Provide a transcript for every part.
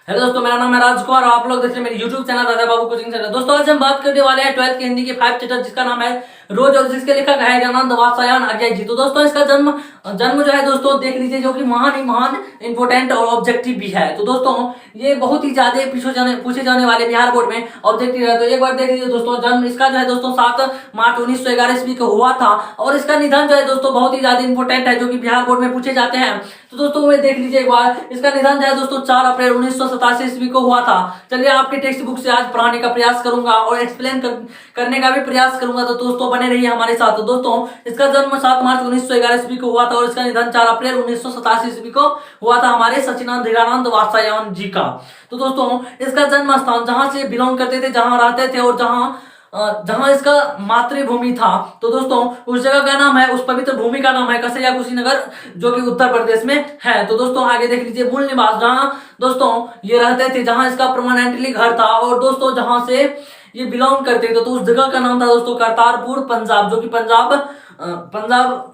Hello दोस्तों, मेरा नाम है राजकुमार और आप लोग देख रहे हैं मेरे YouTube channel Raja Babu coaching centre. दोस्तों आज हम बात करने वाले हैं 12th के हिंदी के 5 चैप्टर जिसका नाम है रोज और जिसके लेखक है ज्ञानानंद वात्स्यायन अज्ञाई जी। तो दोस्तों इसका जन्म जन्म जो है दोस्तों देख लीजिए, जो कि महान ही महान इंपोर्टेंट और ऑब्जेक्टिव भी है। तो दोस्तों ये बहुत ही ज्यादा पूछे जाने वाले बिहार बोर्ड में ऑब्जेक्टिव है। तो एक बार देख लीजिए दोस्तों, जन्म इसका जो है दोस्तों 7 मार्च 1911 ईस्वी को हुआ था और इसका निधन जो है दोस्तों बहुत ही ज्यादा इंपोर्टेंट है, जो कि बिहार बोर्ड में पूछे जाते हैं। तो दोस्तों वे देख लीजिए एक बार, इसका निधन जो है दोस्तों 4 अप्रैल 1987 ईस्वी को हुआ था। चलिए आपके टेक्स्ट बुक से आज पढ़ाने का प्रयास करूंगा और एक्सप्लेन करने का भी प्रयास करूंगा, तो दोस्तों बने रहिए हमारे साथ। तो दोस्तों इसका जन्म 7 मार्च 1911 ईस्वी को हुआ था और इसका निधन 4 अप्रैल 1987 ईस्वी को हुआ था हमारे सचिनानंद हीरानंद वात्स्यायन जी का। तो दोस्तों इसका जन्म स्थान जहां से बिलोंग करते थे, जहां रहते थे और जहां इसका मातृभूमि था, तो दोस्तों उस जगह का नाम है, उस पवित्र भूमि का नाम है कसैया कुशीनगर, जो कि उत्तर प्रदेश में है। तो दोस्तों आगे देख लीजिए, मूल निवास जहां दोस्तों ये रहते थे, जहां इसका परमानेंटली घर था और दोस्तों जहां से ये बिलोंग करते थे, तो उस जगह का नाम था दोस्तों करतारपुर पंजाब, जो कि पंजाब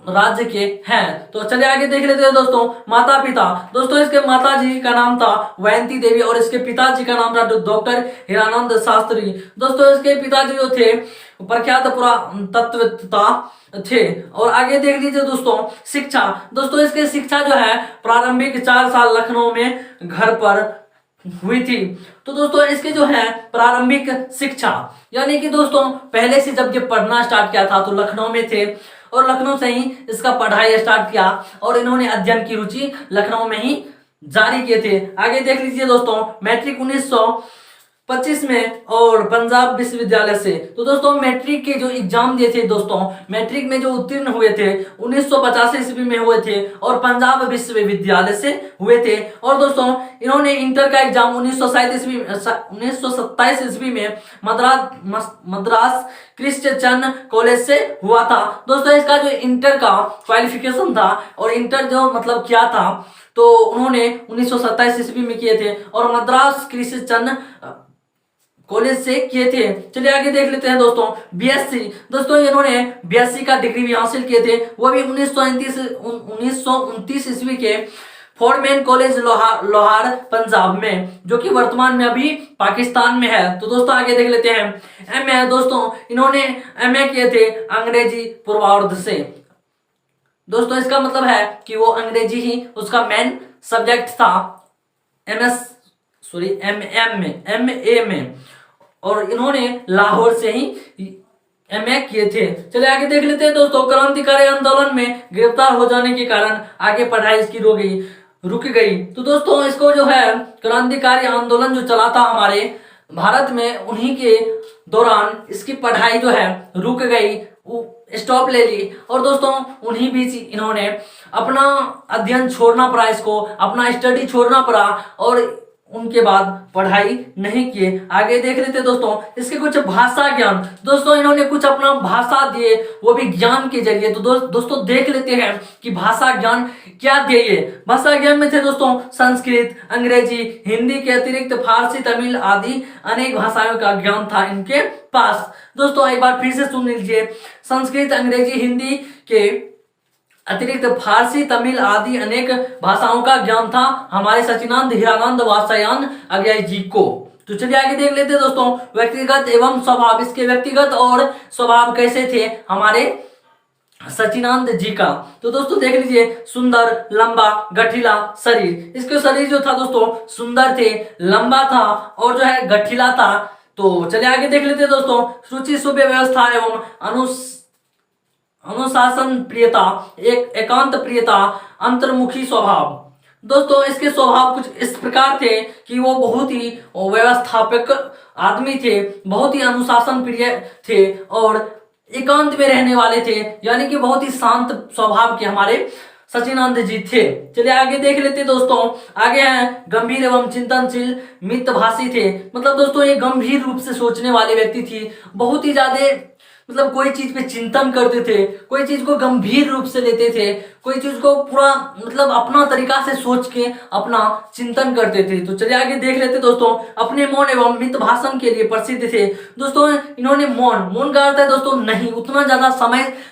राज्य के हैं। तो चलिए आगे देख लेते हैं दोस्तों। माता पिता, दोस्तों इसके माता जी का नाम था वयंती देवी और इसके पिताजी का नाम था डॉक्टर हीरानंद शास्त्री। दोस्तों इसके पिताजी जो थे प्रख्यात पुरातत्ववेत्ता थे। और आगे देख लीजिए दोस्तों, शिक्षा, दोस्तों इसके शिक्षा जो है प्रारंभिक 4 साल लखनऊ में घर पर हुई थी। तो दोस्तों इसके जो है प्रारंभिक शिक्षा, यानी कि दोस्तों पहले से जब ये पढ़ना स्टार्ट किया था तो लखनऊ में थे और लखनऊ से ही इसका पढ़ाई स्टार्ट किया और इन्होंने अध्ययन की रुचि लखनऊ में ही जारी किए थे। आगे देख लीजिए दोस्तों, मैट्रिक 1925 में और पंजाब विश्वविद्यालय से। तो दोस्तों मैट्रिक के जो एग्जाम दिए थे दोस्तों, मैट्रिक में जो उत्तीर्ण हुए थे 1985 ईस्वी में हुए थे और पंजाब विश्वविद्यालय से हुए थे। और दोस्तों इन्होंने इंटर का एग्जाम 1927 ईस्वी में मद्रास क्रिश्चियन कॉलेज से हुआ था। दोस्तों इसका जो इंटर का क्वालिफिकेशन था और इंटर जो मतलब किया था, तो उन्होंने 1927 ईस्वी में किए थे और मद्रास क्रिश्चियन कॉलेज से किए थे। चलिए आगे देख लेते हैं दोस्तों, बीएससी, दोस्तों इन्होंने बीएससी का डिग्री भी हासिल किए थे, वो भी 1929 ईस्वी के फोर्टमैन कॉलेज लोहार पंजाब में, जो कि वर्तमान में अभी पाकिस्तान में है। तो दोस्तों आगे देख लेते हैं एमए, दोस्तों इन्होंने एमए किए थे अंग्रेजी पूर्वार्ध से। दोस्तों इसका मतलब है कि वो अंग्रेजी ही उसका मेन सब्जेक्ट था एमए में, और इन्होंने लाहौर से ही एमए किए थे। चलिए आगे देख लेते हैं दोस्तों, क्रांतिकारी आंदोलन में गिरफ्तार हो जाने के कारण आगे पढ़ाई इसकी रुक गई। तो दोस्तों इसको जो है क्रांतिकारी आंदोलन जो चला था हमारे भारत में, उन्हीं के दौरान इसकी पढ़ाई जो है रुक गई, स्टॉप ले ली और दोस्तों उन्हीं बीच इन्होंने अपना अध्ययन छोड़ना पड़ा, इसको अपना स्टडी छोड़ना पड़ा और उनके बाद पढ़ाई नहीं किए। आगे देख लेते दोस्तों, इसके कुछ भाषा ज्ञान, दोस्तों इन्होंने कुछ अपना भाषा दिए, वो भी ज्ञान के जरिए। तो दोस्तों देख लेते हैं कि भाषा ज्ञान क्या दिए। भाषा ज्ञान में थे दोस्तों संस्कृत, अंग्रेजी, हिंदी के अतिरिक्त फारसी, तमिल आदि अनेक भाषाओं का ज्ञान था इनके पास। दोस्तों एक बार फिर से सुन लीजिए, संस्कृत, अंग्रेजी, हिंदी के अतिरिक्त फारसी, तमिल आदि अनेक भाषाओं का ज्ञान था हमारे सचिनानंद हीरानंद वात्स्यायन अज्ञाई जी को। तो चलिए आगे देख लेते हैं दोस्तों, व्यक्तिगत एवं स्वभाव, इसके व्यक्तिगत और स्वभाव कैसे थे हमारे सचिनानंद जी का। तो दोस्तों देख लीजिए, सुंदर, लंबा, गठीला शरीर, इसके शरीर जो था दोस्तों सुंदर थे, लंबा था और जो है गठीला था। तो चलिए आगे देख लेते हैं दोस्तों, रुचि, सुव्यवस्था एवं अनुशासन प्रियता, एकांत प्रियता, अंतर्मुखी स्वभाव। दोस्तों इसके स्वभाव कुछ इस प्रकार थे कि वो बहुत ही व्यवस्थापक आदमी थे, बहुत ही अनुशासन प्रिय थे और एकांत में रहने वाले थे, यानी कि बहुत ही शांत स्वभाव के हमारे सचिनानंद जी थे। चलिए आगे देख लेते दोस्तों, आगे हैं गंभीर एवं चिंतनशील मितभाषी थे, मतलब दोस्तों ये गंभीर रूप से सोचने वाले व्यक्ति थी, बहुत ही ज्यादा मतलब कोई चीज पे चिंतन करते थे, कोई चीज को गंभीर रूप से लेते थे, कोई चीज को पूरा मतलब अपना तरीका से सोच के अपना चिंतन करते थे। तो चलिए आगे देख लेते दोस्तों। अपने मौन एवं मित भाषण के लिए प्रसिद्ध थे दोस्तों। इन्होंने मौन, मौन का अर्थ है दोस्तों नहीं, उतना ज्यादा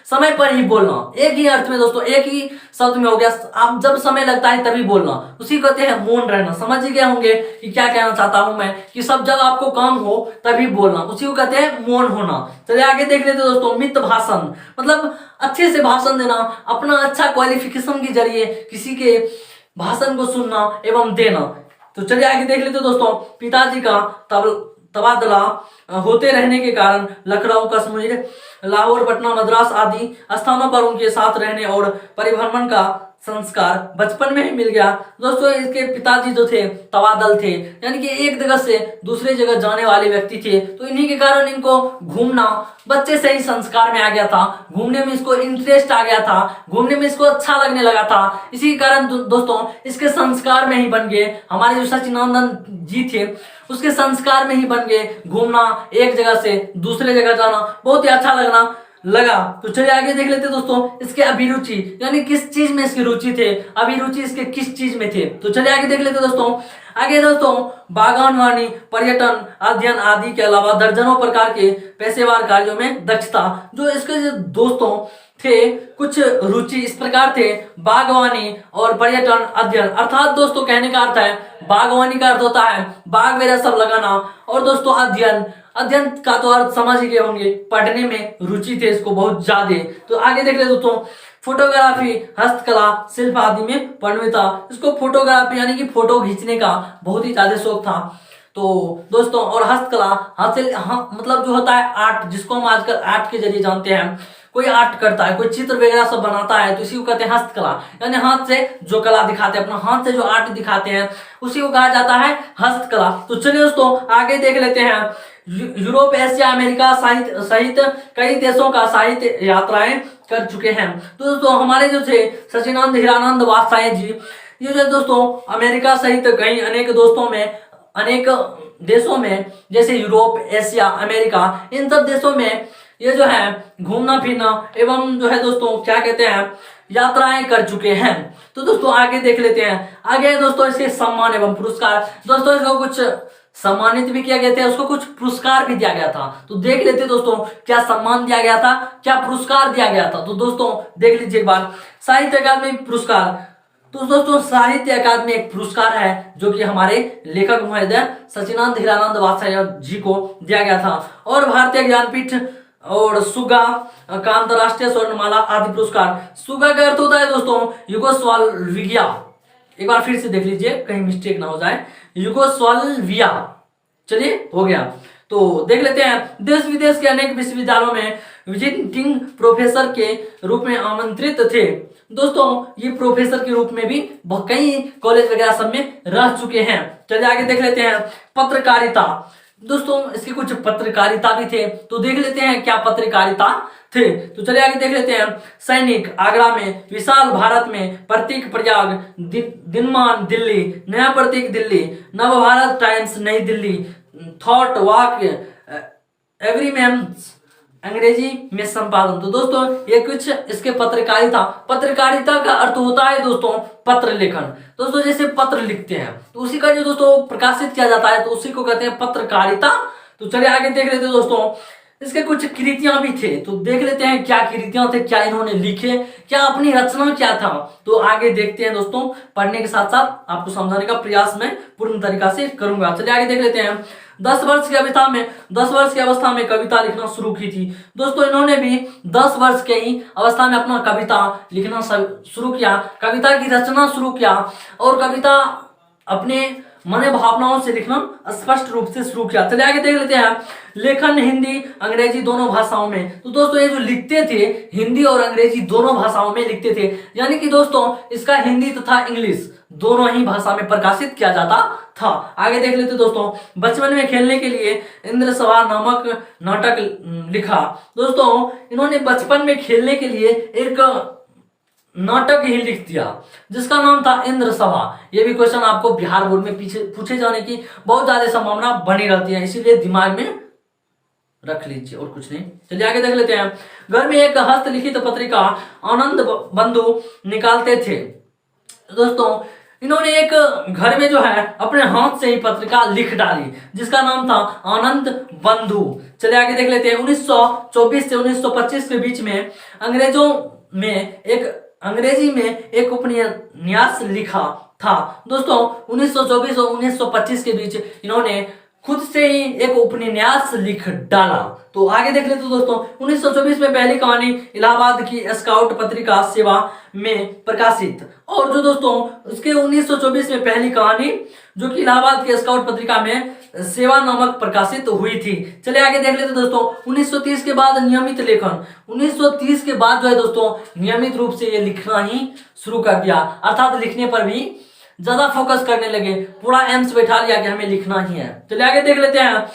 समय पर ही बोलना। एक ही अर्थ में दोस्तों, एक ही शब्द में हो गया, आप जब समय लगता है तभी बोलना, उसी को कहते हैं मौन रहना। समझ ही गए होंगे कि क्या कहना चाहता हूं मैं, कि सब जब आपको काम हो तभी बोलना, उसी को कहते हैं मौन होना। चलिए आगे देख लेते दोस्तों। मित भाषण मतलब अच्छे से भाषण देना, अपना अच्छा क्वालिफिकेशन के जरिए किसी के भाषण को सुनना एवं देना। तो चलिए आगे देख लेते दोस्तों। पिताजी का तबादला होते रहने के कारण लखनऊ, कश्मीर, लाहौर, पटना, मद्रास आदि स्थानों पर उनके साथ रहने और परिभ्रमण का संस्कार बचपन में ही मिल गया दोस्तों। इसके पिताजी जो थे तबादल थे, यानी कि एक जगह से दूसरे जगह जाने वाले व्यक्ति थे। तो इन्हीं के कारण इनको घूमना बच्चे से ही संस्कार में आ गया था, घूमने में इसको इंटरेस्ट आ गया था, घूमने में इसको अच्छा लगने लगा था। इसी के कारण दोस्तों इसके संस्कार में ही बन गए, हमारे जो सचिदानंद जी थे उसके संस्कार में ही बन गए घूमना, एक जगह से दूसरे जगह जाना, बहुत ही अच्छा लगा। तो चलिए आगे देख लेते दोस्तों। इसके अभिरुचि यानी किस चीज में इसकी रुचि थे, अभिरुचि इसके किस चीज में थे। तो चलिए आगे देख लेते दोस्तों। आगे दोस्तों बागवानी, पर्यटन, अध्ययन आदि के अलावा दर्जनों प्रकार के पेशेवर कार्यों में दक्षता। जो इसके दोस्तों थे कुछ रुचि इस प्रकार थे, बागवानी और पर्यटन, अध्ययन। अर्थात दोस्तों कहने का अर्थ है, बागवानी का अर्थ होता है बाग वगैरह सब लगाना, और दोस्तों अध्ययन, अध्ययन का तो अर्थ समझ ही गए होंगे, पढ़ने में रुचि थे इसको बहुत ज्यादा। तो आगे देख ले दोस्तों। फोटोग्राफी, हस्तकला, शिल्प आदि में पारंगता। इसको फोटोग्राफी यानी कि फोटो खींचने का बहुत ही ज्यादा शौक था। तो दोस्तों और हस्तकला, मतलब जो होता है आर्ट, जिसको हम आजकल आर्ट के जरिए जानते हैं, कोई आर्ट करता है, कोई चित्र वगैरह सब बनाता है, तो इसी को कहते हैं हस्तकला, यानी हाथ से जो कला दिखाते हैं, अपना हाथ से जो आर्ट दिखाते हैं, उसी को कहा जाता है हस्तकला। तो चलिए दोस्तों आगे देख लेते हैं। यूरोप, एशिया, अमेरिका सहित कई देशों का साहित्य यात्राएं कर चुके हैं। तो दोस्तों हमारे जो थे सचिदानंद हीरानंद वात्स्यायन जी, ये जो दोस्तों अमेरिका सहित कई अनेक देशों में, जैसे यूरोप, एशिया, अमेरिका, इन सब देशों में ये जो है घूमना फिरना एवं जो है दोस्तों क्या कहते हैं यात्राएं कर चुके हैं। तो दोस्तों आगे देख लेते हैं। आगे दोस्तों इसके सम्मान एवं पुरस्कार। दोस्तों इसको कुछ सम्मानित भी किया गया था, उसको कुछ पुरस्कार भी दिया गया था। तो देख लेते दोस्तों क्या सम्मान दिया गया था, क्या पुरस्कार दिया गया था। तो दोस्तों देख लीजिए एक बार। साहित्य अकादमी पुरस्कार। तो दोस्तों साहित्य अकादमी एक पुरस्कार है जो कि हमारे लेखक महोदय सचिदानंद हीरानंद वात्स्यायन जी को दिया गया था। और भारतीय ज्ञानपीठ और सुगा का अंतरराष्ट्रीय स्वर्णमाला आदि पुरस्कार। सुगा का अर्थ होता है दोस्तों युगोस्लाविया। एक बार फिर से देख लीजिए कहीं मिस्टेक ना हो जाए, युगोस्लाविया। चलिए हो गया। तो देख लेते हैं। देश विदेश के अनेक विश्वविद्यालयों में विजिटिंग प्रोफेसर के रूप में आमंत्रित थे। दोस्तों ये प्रोफेसर के रूप में भी कई कॉलेज वगैरह सब में रह चुके हैं। चलिए आगे देख लेते हैं। पत्रकारिता। दोस्तों इसकी कुछ पत्रकारिता भी थे, तो देख लेते हैं क्या पत्रकारिता थे। तो चलिए आगे देख लेते हैं। सैनिक, आगरा में, विशाल भारत में, प्रतीक प्रयाग, दिनमान दिल्ली, नया प्रतीक दिल्ली, नव भारत टाइम्स नई Delhi, thought walk, every ma'am's अंग्रेजी में संपादन। तो दोस्तों ये कुछ इसके पत्रकारिता का अर्थ होता है दोस्तों पत्र लेखन। दोस्तों जैसे पत्र लिखते हैं तो उसी का जो दोस्तों प्रकाशित किया जाता है तो उसी को कहते हैं पत्रकारिता। तो चलिए आगे देख लेते हैं दोस्तों। इसके कुछ कृतियां भी थे, तो देख लेते हैं क्या कृतियां थे, क्या इन्होंने लिखे, क्या अपनी रचना क्या था। तो आगे देखते हैं दोस्तों। पढ़ने के साथ साथ आपको समझाने का प्रयास मैं पूर्ण तरीका से करूंगा। चलिए आगे देख लेते हैं। 10 वर्ष की अवस्था में कविता लिखना शुरू की थी। दोस्तों इन्होंने भी 10 वर्ष के ही अवस्था में अपना कविता लिखना शुरू किया, कविता की रचना शुरू किया, और कविता अपने मन भावनाओं से लिखना स्पष्ट रूप से शुरू किया। चलिए आगे देख लेते हैं। लेखन हिंदी अंग्रेजी दोनों भाषाओं में। तो दोस्तों ये जो लिखते थे हिंदी और अंग्रेजी दोनों भाषाओं में लिखते थे, यानी कि दोस्तों इसका हिंदी तथा इंग्लिश दोनों ही भाषा में प्रकाशित किया जाता था। आगे देख लेते दोस्तों। बचपन में खेलने के लिए इंद्र सभा नामक नाटक लिखा। दोस्तों इन्होंने बचपन में खेलने के लिए एक नाटक ही लिख दिया जिसका नाम था इंद्र सभा। ये भी क्वेश्चन आपको बिहार बोर्ड में पीछे पूछे जाने की बहुत ज्यादा संभावना बनी रहती है, इसीलिए दिमाग में रख लीजिए और कुछ नहीं। चलिए आगे देख लेते हैं। घर में एक हस्तलिखित पत्रिका आनंद बंधु निकालते थे। दोस्तों इन्होंने एक घर में जो है अपने हाथ से ही पत्रिका लिख डाली जिसका नाम था आनंद बंधु। चलिए आगे देख लेते हैं। 1924 से 1925 के बीच में अंग्रेजी में एक उपन्यास लिखा था। दोस्तों 1924 और 1925 के बीच इन्होंने खुद से ही एक उपन्यास लिख डाला। तो आगे देख लेते दोस्तों। 1924 में पहली कहानी इलाहाबाद की स्काउट पत्रिका सेवा में प्रकाशित, और जो दोस्तों उसके 1924 में पहली कहानी जो कि इलाहाबाद की स्काउट पत्रिका में सेवा नामक प्रकाशित हुई थी। चलिए आगे देख लेते दोस्तों। 1930 के बाद नियमित लेखन, 1930 के बाद जो है दोस्तों नियमित रूप से ये लिखना ही शुरू कर दिया, अर्थात लिखने पर भी ज्यादा फोकस करने लगे, पूरा एम्स बैठा लिया कि हमें लिखना ही है। चलिए आगे देख लेते हैं।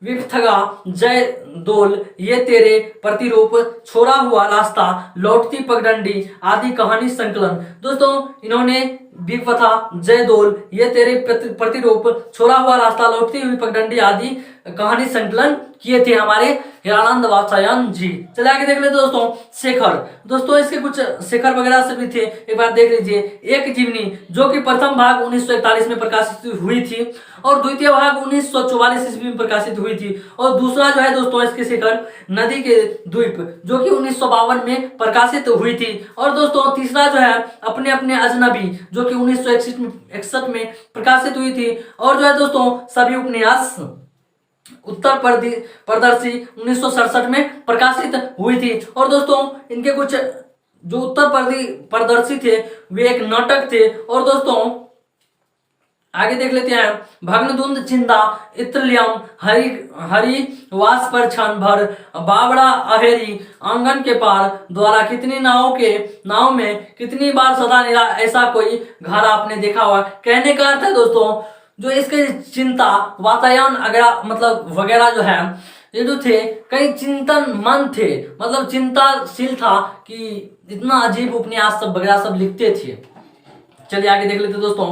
विपथगा, जय दोल, ये तेरे प्रतिरूप, छोड़ा हुआ रास्ता, लौटती पगडंडी आदि कहानी संकलन। दोस्तों इन्होंने विपथा, जय दोल, ये तेरे प्रतिरूप, छोड़ा हुआ रास्ता, लौटती हुई पगडंडी आदि कहानी संकलन किए थे हमारे हिरानंद वात्स्यायन जी। चलिए आगे देख लेते दोस्तों। शेखर, दोस्तों इसके कुछ शेखर वगैरह से भी थे, एक बार देख लीजिए। एक जीवनी जो कि प्रथम भाग 1941 में प्रकाशित हुई थी और द्वितीय भाग 1944 ईस्वी में प्रकाशित हुई थी, और दूसरा जो है दोस्तों इसके शेखर नदी के द्वीप जो कि 1952 में प्रकाशित हुई थी, और दोस्तों तीसरा जो है अपने अपने अजनबी जो कि 1961 में प्रकाशित हुई थी, और जो है दोस्तों सभी उपन्यास उत्तर प्रदर्शी 1967 में प्रकाशित हुई थी। और दोस्तों इनके कुछ जो उत्तर प्रदर्शी थे वे एक नाटक थे। और दोस्तों आगे देख लेते हैं। भग्नधुंद चिंता, इत्रल्यम, हरि वास पर क्षण भर, बावड़ा अहेरी, आंगन के पार, द्वारा कितनी नाव में कितनी बार सदा निरा, ऐसा कोई घर आपने देखा हुआ। कहने का अर्थ है दोस्तों जो इसके चिंता वातायन वगैरह जो है ये जो थे कई चिंतन मन थे, मतलब चिंताशील था कि इतना अजीब उपन्यास सब वगैरह सब लिखते थे। चलिए आगे देख लेते दोस्तों।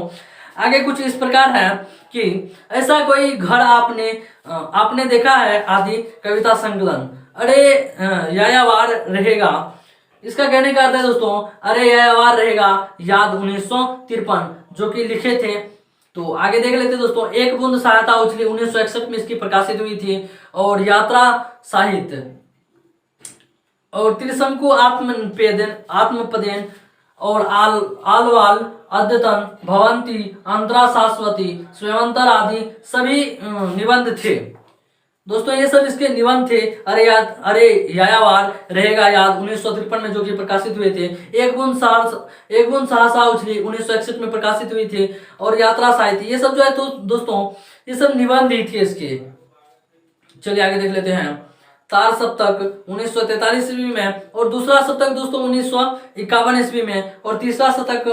आगे कुछ इस प्रकार है कि ऐसा कोई घर आपने देखा है आदि कविता संकलन। अरे यायावार रहेगा, इसका कहने का अर्थ है दोस्तों अरे यायावार रहेगा याद 1953 जो कि लिखे थे। तो आगे देख लेते दोस्तों। एक बूंद सहायता उछली 1961 में इसकी प्रकाशित हुई थी, और यात्रा साहित्य, और त्रिशंकु आत्मपदेन और आलवाल अद्यतन भवंती अंतरा शाश्वती स्वयंतर आदि सभी निबंध थे। दोस्तों ये सब इसके निबंध थे। अरे यायावार रहेगा याद 1953 में जो कि प्रकाशित हुए थे। एक बूंद सहसा उछली 1961 में प्रकाशित हुई थी, और यात्रा साहित्य, ये सब जो है तो दोस्तों ये सब निबंध ही थे इसके। चलिए आगे देख लेते हैं। तार सप्तक 1943 ईस्वी में, और दूसरा शतक दोस्तों 1951 ईस्वी में, और तीसरा शतक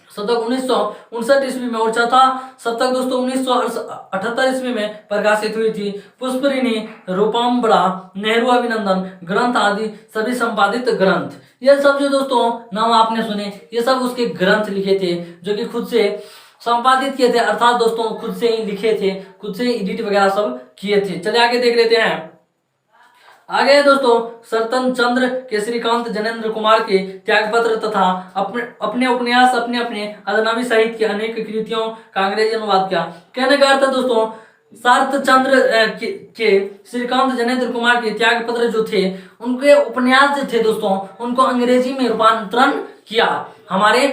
1959 ईस्वी में, और चौथा शतक दोस्तों 1978 ईस्वी में प्रकाशित हुई थी। पुष्परिणी, रूपम्बरा, नेहरू अभिनंदन ग्रंथ आदि सभी संपादित ग्रंथ। ये सब जो दोस्तों नाम आपने सुने ये सब उसके ग्रंथ लिखे थे जो कि खुद से संपादित किए थे, अर्थात दोस्तों खुद से ही लिखे थे, खुद से एडिट वगैरह सब किए थे। चलिए आगे देख लेते हैं। आगे दोस्तों सरतन चंद्र के श्रीकांत जनेन्द्र कुमार के त्यागपत्र तथा अपने उपन्यास अपने अजनबी साहित्य की अनेक कृतियों का अंग्रेजी अनुवाद किया। कहने का अर्थ है दोस्तों शरत चंद्र के श्रीकांत जनेन्द्र कुमार के त्यागपत्र जो थे उनके उपन्यास जो थे दोस्तों उनको अंग्रेजी में रूपांतरण किया हमारे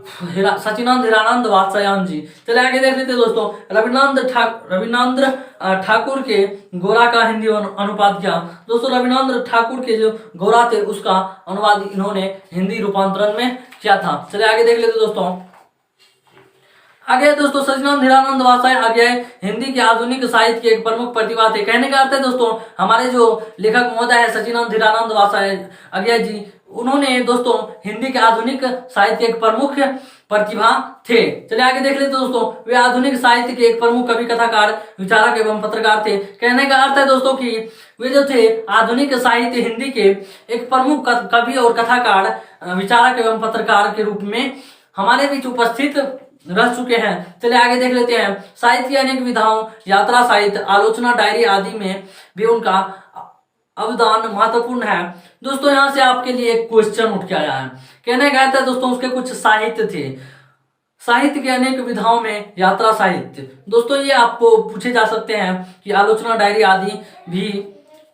सचिनानंद हिरानंद वात्स्यायन जी। चले आगे देख लेते दोस्तों। रविन्द्र ठाकुर के गोरा का हिंदी अनुवाद किया। दोस्तों रविन्द्र ठाकुर के जो गोरा थे उसका अनुवाद इन्होंने हिंदी रूपांतरण में किया था। चले आगे देख लेते दोस्तों। आगे दोस्तों सचिनानंद हिरानंद वात्स्यायन आगे हिंदी के आधुनिक साहित्य के एक प्रमुख प्रतिभा थे। कहने का अर्थ है दोस्तों हमारे जो लेखक महोदय है सचिनानंद हिरानंद वात्स्यायन आगे जी, उन्होंने दोस्तों हिंदी के आधुनिक साहित्य के एक प्रमुख प्रतिभा थे। चलिए आगे देख लेते दोस्तों। वे आधुनिक साहित्य के एक प्रमुख कवि, कथाकार, विचारक एवं पत्रकार थे। कहने का अर्थ है दोस्तों कि वे जो थे आधुनिक साहित्य हिंदी के एक प्रमुख कवि और कथाकार, विचारक एवं पत्रकार के रूप में हमारे बीच उपस्थित रह चुके हैं। चलिए आगे देख लेते हैं। साहित्य की अनेक विधाओं, यात्रा साहित्य, आलोचना, डायरी आदि में भी उनका अवदान महत्वपूर्ण है। दोस्तों यहाँ से आपके लिए एक क्वेश्चन उठ के आया है। कहने गया था दोस्तों उसके कुछ साहित्य थे, साहित्य के अनेक विधाओं में यात्रा साहित्य। दोस्तों ये आपको पूछे जा सकते हैं कि आलोचना, डायरी आदि भी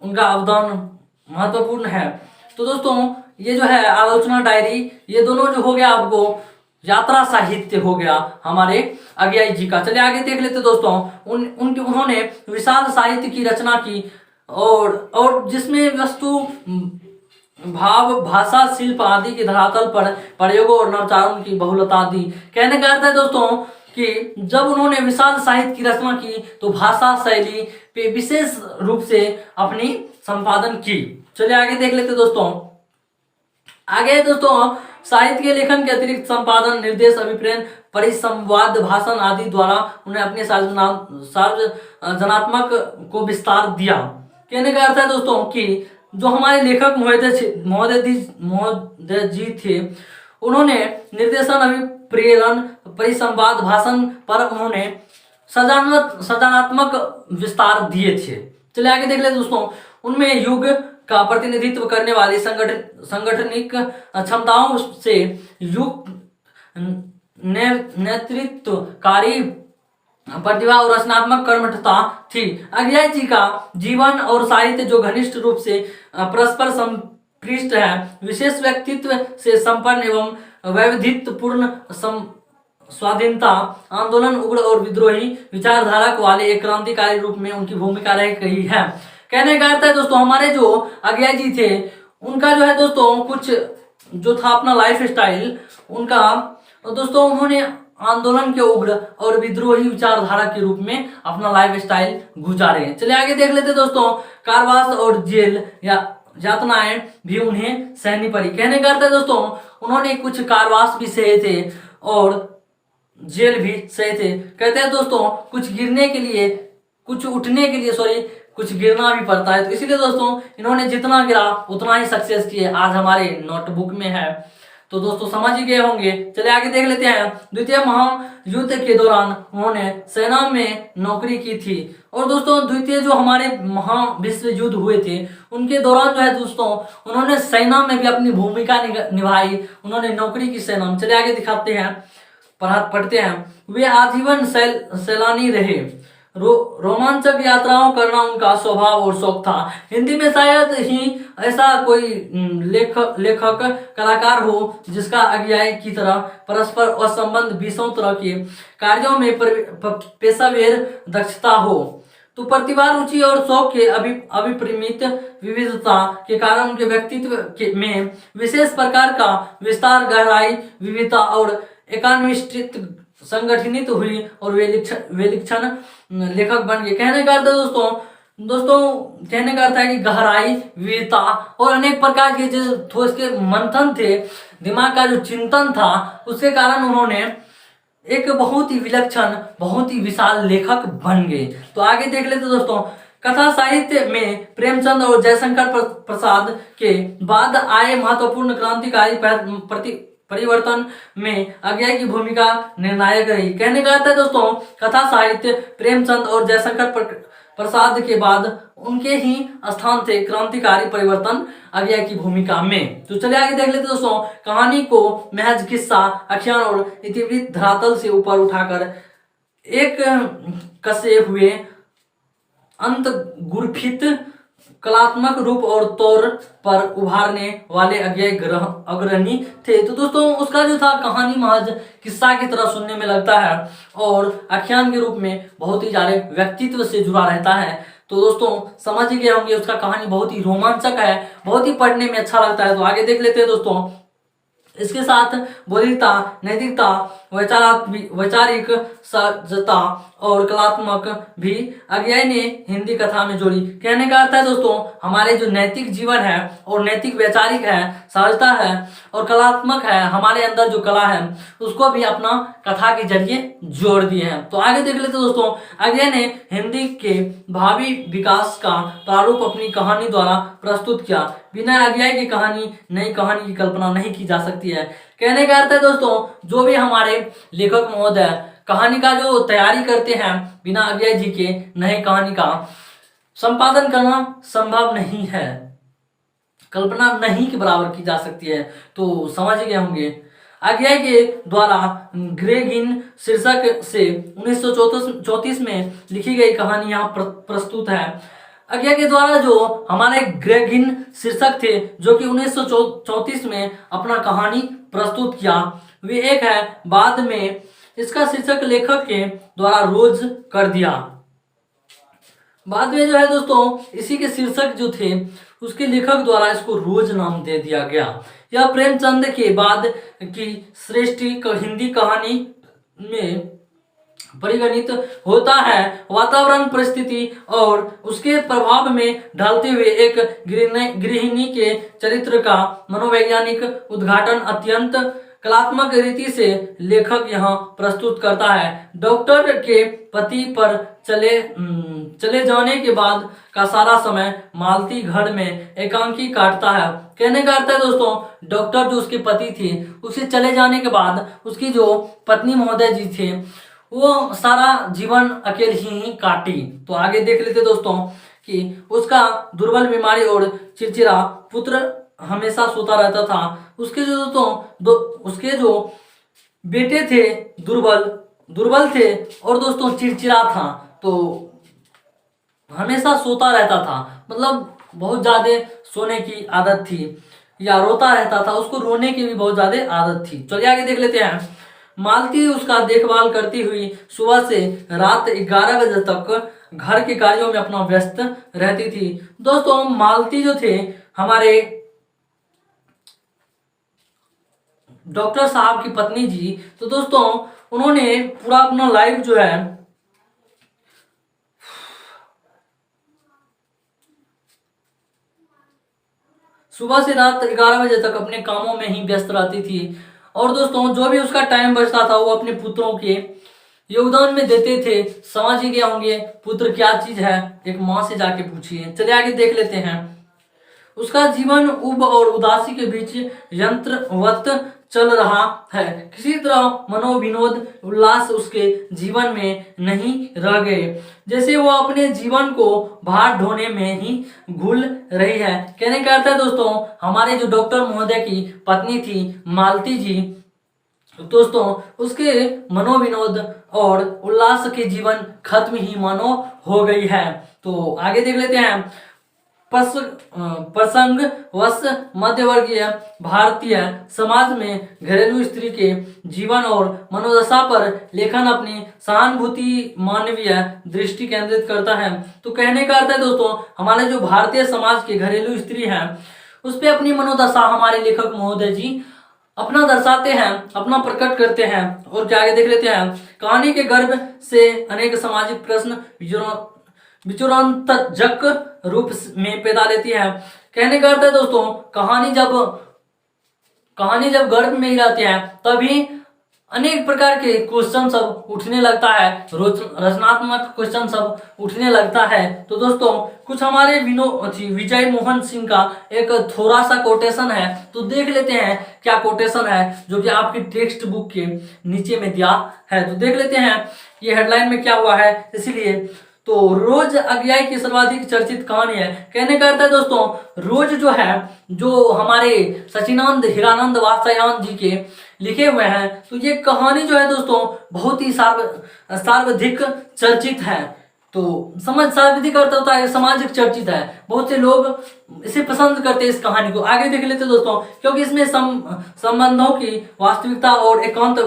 उनका अवदान महत्वपूर्ण है। तो दोस्तों ये जो है आलोचना, डायरी, ये दोनों जो हो गया आपको यात्रा साहित्य हो गया हमारे अज्ञाई जी का। चलिए आगे देख लेते दोस्तों। उन्होंने विशाल साहित्य की रचना की और जिसमें वस्तु, भाव, भाषा, शिल्प आदि के धरातल पर प्रयोगों और नवाचारों की बहुलता दी। कहने का अर्थ है दोस्तों कि जब उन्होंने विशाल साहित्य की रचना की तो भाषा शैली पे विशेष रूप से अपनी संपादन की। चलिए आगे देख लेते दोस्तों। आगे दोस्तों साहित्य के लेखन के अतिरिक्त संपादन, निर्देश, अभिप्रेरण, परिसंवाद, भाषण आदि द्वारा उन्हें अपने सार्वजनात्मक को विस्तार दिया। कहने का अर्थ है दोस्तों कि जो हमारे लेखक महोदय जी थे, उन्होंने निर्देशन, अभिप्रेरण, परिसंवाद, भाषण पर उन्होंने सृजनात्मक विस्तार दिए थे। चलिए आगे देख लेते दोस्तों। उनमें युग का प्रतिनिधित्व करने वाली संगठनिक क्षमताओं से युग नेतृत्वकारी प्रतिभा और रचनात्मक कर्मठता थी। अज्ञाई जी का जीवन और साहित्य जो घनिष्ठ रूप से परस्पर संपृष्ट है, विशेष व्यक्तित्व से संपन्न एवं वैविध्यपूर्ण स्वाधीनता आंदोलन, उग्र और विद्रोही विचारधारा वाले एक क्रांतिकारी रूप में उनकी भूमिका रह गई है। कहने का अर्थ है दोस्तों हमारे जो अज्ञाई जी थे उनका जो है दोस्तों कुछ जो था अपना लाइफ स्टाइल उनका, दोस्तों उन्होंने आंदोलन के उग्र और विद्रोही विचारधारा के रूप में अपना लाइफ स्टाइल गुजारे। चलिए आगे देख लेते दोस्तों। कारावास और जेल या यातनाएं भी उन्हें सहनी पड़ी। कहने का अर्थ है दोस्तों उन्होंने कुछ कारावास भी सहे थे और जेल भी सहे थे। कहते हैं दोस्तों कुछ गिरने के लिए, कुछ उठने के लिए कुछ गिरना भी पड़ता है। तो इसीलिए दोस्तों इन्होंने जितना गिरा उतना ही सक्सेस किए, आज हमारे नोटबुक में है। तो दोस्तों समझ ही गए होंगे। चलिए आगे देख लेते हैं। द्वितीय महायुद्ध के दौरान उन्होंने सेना में नौकरी की थी। और दोस्तों द्वितीय जो हमारे महाविश्व युद्ध हुए थे उनके दौरान जो है दोस्तों उन्होंने सेना में भी अपनी भूमिका निभाई, उन्होंने नौकरी की सेना में। चलिए आगे दिखाते हैं, पढ़ते हैं। वे आजीवन सैलानी रहे, रोमांचक यात्राओं करना उनका स्वभाव और शौक था। हिंदी में शायद ही ऐसा कोई लेखक कलाकार हो जिसका अज्ञाई की तरह परस्पर और संबंध 20 तरह के कार्यों में पेशेवर दक्षता हो। तो प्रतिभा, रुचि और शौक के अभिप्रेमित विविधता के कारण उनके व्यक्तित्व में विशेष प्रकार का विस्तार, गहराई, विविधता और एकान्विष्टित संगठनित हुई और वे विलक्षण लेखक बन गए। कहने का अर्थ है दोस्तों कहने का अर्थ है कि गहराई, विविधता और अनेक प्रकार के जो इसके मंथन थे, दिमाग का जो चिंतन था, उसके कारण उन्होंने एक बहुत ही विलक्षण, बहुत ही विशाल लेखक बन गए। तो आगे देख लेते दोस्तों। कथा साहित्य में प्रेमचंद और जयशंकर प्रसाद के बाद आए महत्वपूर्ण क्रांतिकारी परिवर्तन में अज्ञाई की भूमिका निर्णायक रही। कहने का अर्थ है दोस्तों कथा साहित्य प्रेमचंद और जयशंकर प्रसाद के बाद उनके ही स्थान थे क्रांतिकारी परिवर्तन अज्ञाई की भूमिका में। तो चलिए आगे देख लेते दोस्तों। कहानी को महज किस्सा, आख्यान और इतिवृत्त धरातल से ऊपर उठाकर एक कसे हुए अंत गुरफित कलात्मक रूप और तौर पर उभारने वाले अज्ञाई अग्रणी थे। तो दोस्तों उसका जो था कहानी महज किस्सा की तरह सुनने में लगता है और आख्यान के रूप में बहुत ही ज्यादा व्यक्तित्व से जुड़ा रहता है। तो दोस्तों समझ ही गए होंगे उसका कहानी बहुत ही रोमांचक है, बहुत ही पढ़ने में अच्छा लगता है। तो आगे देख लेते हैं दोस्तों। इसके साथ बौद्धिकता, नैतिकता, वैचारिक सजगता और कलात्मक भी अज्ञाई ने हिंदी कथा में जोड़ी। कहने का अर्थ है दोस्तों हमारे जो नैतिक जीवन है और नैतिक, वैचारिक है, सहजता है और कलात्मक है, हमारे अंदर जो कला है उसको भी अपना कथा के जरिए जोड़ दिए हैं। तो आगे देख लेते दोस्तों। अज्ञाई ने हिंदी के भावी विकास का प्रारूप अपनी कहानी द्वारा प्रस्तुत किया। बिना अज्ञाय की कहानी नई कहानी की कल्पना नहीं की जा सकती है। कहने का अर्थ है दोस्तों, जो भी हमारे लेखक महोदय कहानी का जो तैयारी करते हैं बिना अज्ञाय जी के नए कहानी का संपादन करना संभव नहीं है, कल्पना नहीं के बराबर की जा सकती है। तो समझ गए होंगे। अज्ञाय के द्वारा ग्रेगिन शीर्षक से 1934 में लिखी गई कहानी यहाँ प्रस्तुत है। अज्ञाय के द्वारा जो हमारे ग्रेगिन शीर्षक थे जो कि 1934 में अपना कहानी प्रस्तुत किया, वे एक है। बाद में इसका शीर्षक लेखक के द्वारा रोज कर दिया। बाद में जो है दोस्तों इसी के शीर्षक जो थे उसके लेखक द्वारा इसको रोज नाम दे दिया गया। यह प्रेमचंद के बाद की श्रेष्ठ हिंदी कहानी में परिगणित होता है। वातावरण, परिस्थिति और उसके प्रभाव में ढलते हुए एक गृहिणी के चरित्र का मनोवैज्ञानिक उद्घाटन अत्यंत कलात्मक रीति से लेखक यहाँ प्रस्तुत करता है। डॉक्टर के पति पर चले जाने के बाद का सारा समय मालती घर में एकांकी काटता है। कहने का अर्थ है दोस्तों, डॉक्टर जो उसके पति थे उसे चले जाने के बाद उसकी जो पत्नी महोदय जी थे वो सारा जीवन अकेले ही काटी। तो आगे देख लेते दोस्तों कि उसका दुर्बल, बीमारी और चिड़चिड़ा पुत्र हमेशा सोता रहता था। उसके उसके जो बेटे थे दुर्बल थे और दोस्तों चिड़चिड़ा था, तो हमेशा सोता रहता था, मतलब बहुत ज्यादा सोने की आदत थी या रोता रहता था, उसको रोने की भी बहुत ज्यादा आदत थी। चलिए आगे देख लेते हैं। मालती उसका देखभाल करती हुई सुबह से रात 11 बजे तक घर के कार्यों में अपना व्यस्त रहती थी। दोस्तों मालती जो थे हमारे डॉक्टर साहब की पत्नी जी, तो दोस्तों उन्होंने पूरा अपना लाइफ जो है सुबह से रात 11 बजे तक अपने कामों में ही व्यस्त रहती थी। और दोस्तों जो भी उसका टाइम बचता था वो अपने पुत्रों के योगदान में देते थे। समझ ही गए होंगे पुत्र क्या चीज है, एक माँ से जाके पूछिए। चलिए आगे देख लेते हैं। उसका जीवन उब और उदासी के बीच यंत्रवत चल रहा है। किसी तरह मनोविनोद उल्लास उसके जीवन में नहीं रह गए, जैसे वो अपने जीवन को भार ढोने में ही घुल रही है। कहने का अर्थ है दोस्तों, हमारे जो डॉक्टर महोदय की पत्नी थी मालती जी, दोस्तों उसके मनोविनोद और उल्लास के जीवन खत्म ही मानो हो गई है। तो आगे देख लेते हैं। प्रसंग वश मध्यवर्गीय भारतीय समाज में घरेलू स्त्री के जीवन और मनोदशा पर लेखन अपनी सहानुभूति मानवीय दृष्टि केंद्रित करता है। तो कहने का अर्थ है दोस्तों, हमारे जो भारतीय समाज के घरेलू स्त्री हैं उस पर अपनी मनोदशा हमारे लेखक महोदय जी अपना दर्शाते हैं, अपना प्रकट करते हैं। और क्या आगे देख लेते हैं। कहानी के गर्भ से अनेक सामाजिक प्रश्न विचुरांतजक रूप में पैदा लेती है। कहने का अर्थ है दोस्तों, कहानी जब गर्भ में ही रहती है तभी अनेक प्रकार के क्वेश्चन सब उठने लगता है, रचनात्मक क्वेश्चन सब उठने लगता है। तो दोस्तों कुछ हमारे विजय मोहन सिंह का एक थोड़ा सा कोटेशन है, तो देख लेते हैं क्या कोटेशन है, जो कि आपकी टेक्स्ट बुक के नीचे में दिया है। तो देख लेते हैं ये हेडलाइन में क्या हुआ है। इसीलिए तो रोज अज्ञाय की सर्वाधिक चर्चित कहानी है। कहने का अर्थ है दोस्तों, रोज जो है जो हमारे सचिनानंद हीरानंद वात्स्यायन जी के लिखे हुए हैं, तो ये कहानी जो है दोस्तों बहुत ही सर्वाधिक चर्चित है। तो सर्वाधिक अर्थ होता है सामाजिक चर्चित है, बहुत से लोग इसे पसंद करते हैं इस कहानी को। आगे देख लेते दोस्तों, क्योंकि इसमें संबंधों की वास्तविकता और एकांत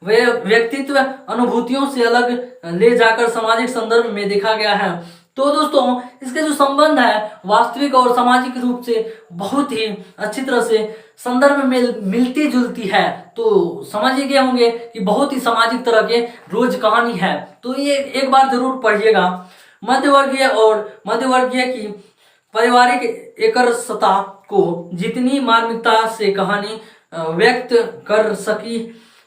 व्यक्तित्व अनुभूतियों से अलग ले जाकर सामाजिक संदर्भ में देखा गया है। तो दोस्तों इसके जो संबंध है वास्तविक और सामाजिक रूप से बहुत ही अच्छी तरह से संदर्भ में मिलती जुलती है। तो समझ ही गए होंगे कि बहुत ही सामाजिक तरह के रोज कहानी है। तो ये एक बार जरूर पढ़िएगा। मध्यवर्गीय की पारिवारिक एकरसता को जितनी मार्मिकता से कहानी व्यक्त कर सकी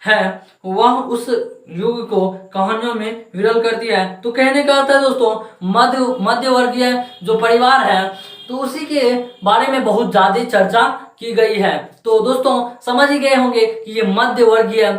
है वह उस युग को कहानियों में विरल करती है। तो कहने का अर्थ है दोस्तों, मध्यवर्गीय जो परिवार है तो उसी के बारे में बहुत ज्यादा चर्चा की गई है। तो दोस्तों समझ ही गए होंगे कि ये मध्य वर्गीय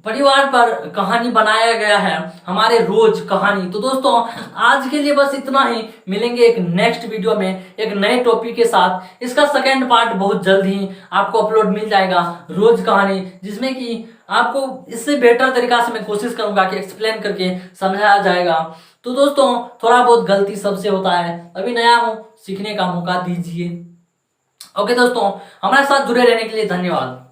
परिवार पर कहानी बनाया गया है, हमारे रोज कहानी। तो दोस्तों आज के लिए बस इतना ही, मिलेंगे एक नेक्स्ट वीडियो में एक नए टॉपिक के साथ। इसका सेकेंड पार्ट बहुत जल्द ही आपको अपलोड मिल जाएगा, रोज कहानी, जिसमें कि आपको इससे बेटर तरीका से मैं कोशिश करूंगा कि एक्सप्लेन करके समझाया जाएगा। तो दोस्तों थोड़ा बहुत गलती सबसे होता है, अभी नया हूं, सीखने का मौका दीजिए। ओके दोस्तों, हमारे साथ जुड़े रहने के लिए धन्यवाद।